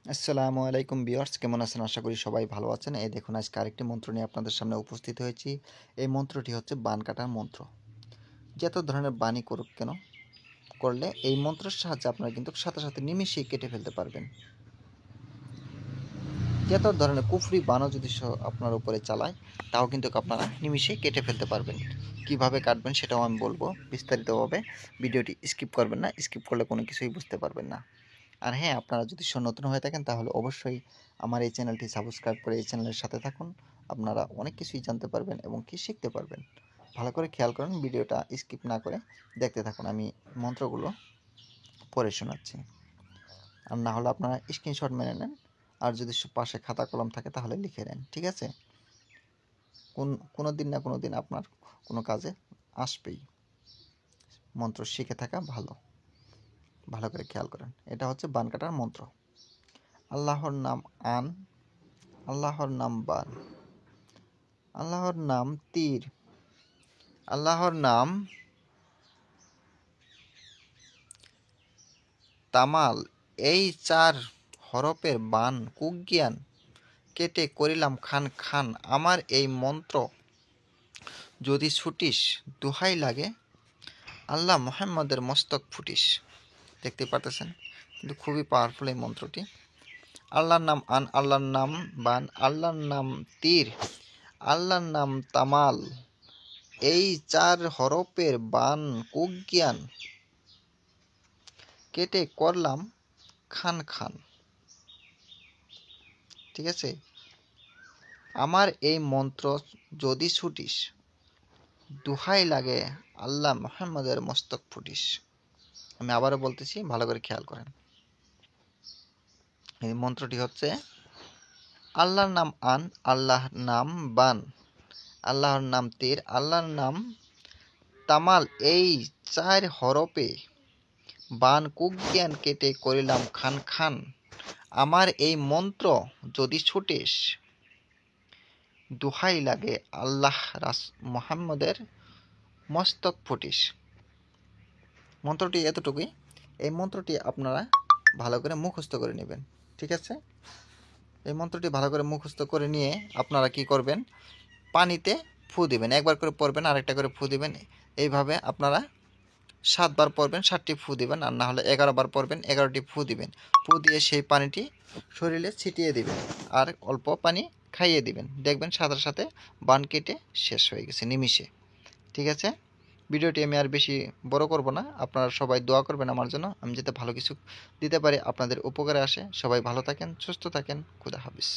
আসসালামু আলাইকুম ভিউয়ার্স, কেমন আছেন? আশা করি সবাই ভালো আছেন। এই দেখুন আজকে আরেকটি মন্ত্র নিয়ে আপনাদের সামনে উপস্থিত হয়েছি। এই মন্ত্রটি হচ্ছে বান কাটার মন্ত্র। যত ধরনের বানই করুক কেন, করলে এই মন্ত্রের সাহায্যে আপনারা কিন্তু সাথে সাথে নিমিষেই কেটে ফেলতে পারবেন। যত ধরনের কুফরি বানও যদি আপনার উপরে চালায়, তাও কিন্তু আপনারা নিমিষেই কেটে ফেলতে পারবেন। কিভাবে কাটবেন সেটাও আমি বলবো বিস্তারিতভাবে। ভিডিওটি স্কিপ করবেন না, স্কিপ করলে কোনো কিছুই বুঝতে পারবেন না। আর হ্যাঁ, আপনারা যদি নতুন হয়ে থাকেন তাহলে অবশ্যই আমার এই চ্যানেলটি সাবস্ক্রাইব করে এই চ্যানেলের সাথে থাকুন। আপনারা অনেক কিছুই জানতে পারবেন এবং কি শিখতে পারবেন। ভালো করে খেয়াল করেন, ভিডিওটা স্কিপ না করে দেখতে থাকুন। আমি মন্ত্রগুলো পড়ে শোনাচ্ছি। আর না হলে আপনারা স্ক্রিনশট মেনে নেন, আর যদি পাশে খাতা কলম থাকে তাহলে লিখে নেন, ঠিক আছে? কোনো দিন না কোনো দিন আপনার কোনো কাজে আসবেই। মন্ত্র শিখে থাকা ভালো। ভালো করে খেয়াল করেন। এটা হচ্ছে বান কাটার মন্ত্র। আল্লাহর নাম আন, আল্লাহর নাম বান, আল্লাহর নাম তীর, আল্লাহর নাম তামাল। এই 4 হরফের বান কুজ্ঞান কেটে করিলাম খান খান। আমার এই মন্ত্র যদি ছুটিস, দোহাই লাগে আল্লাহ মুহাম্মদের মস্তক ফুটিস। দেখতে পারতেছেন, কিন্তু খুবই পাওয়ারফুল এই মন্ত্রটি। আল্লাহর নাম আন, আল্লাহর নাম বান, আল্লাহর নাম তীর, আল্লাহর নাম তামাল। এই 4 হরফের বান কুজ্ঞান কেটে করলাম খান খান। ঠিক আছে? আমার এই মন্ত্র যদি ছুটিস, দোহাই লাগে আল্লাহ মুহাম্মদের মস্তক ফুটিস। আমি আবারও বলতেছি, ভালো করে খেয়াল করেন। এই মন্ত্রটি হচ্ছে আল্লাহর নাম আন, আল্লাহর নাম বান, আল্লাহর নাম তীর, আল্লাহর নাম তামাল। এই 4 হরফে বান কুজ্ঞান কেটে করিলাম খান খান। আমার এই মন্ত্র যদি ছুটিস, দোহাই লাগে আল্লাহ মুহাম্মদের মস্তক ফুটিস। মন্ত্রটি এতটুকুই। এই মন্ত্রটি আপনারা ভালো করে মুখস্থ করে নেবেন, ঠিক আছে? এই মন্ত্রটি ভালো করে মুখস্থ করে নিয়ে আপনারা কি করবেন, পানিতে ফু দিবেন। একবার করে পড়বেন, আরেকটা করে ফু দিবেন। এইভাবে আপনারা 7 বার পড়বেন, 7টি ফু দিবেন। আর না হলে 11 বার পড়বেন, 11টি ফু দিবেন। ফু দিয়ে সেই পানিটি শরীরে ছিটিয়ে দিবেন, আর অল্প পানি খাইয়ে দিবেন। দেখবেন সাথে সাথে বান কেটে শেষ হয়ে গেছে নিমিষে। ঠিক আছে? ভিডিওটি আমি আর বেশি বড় করব না। আপনারা সবাই দোয়া করবেন আমার জন্য, আমি যাতে ভালো কিছু দিতে পারি, আপনাদের উপকারে আসে। সবাই ভালো থাকেন, সুস্থ থাকেন। খুদা হাফেজ।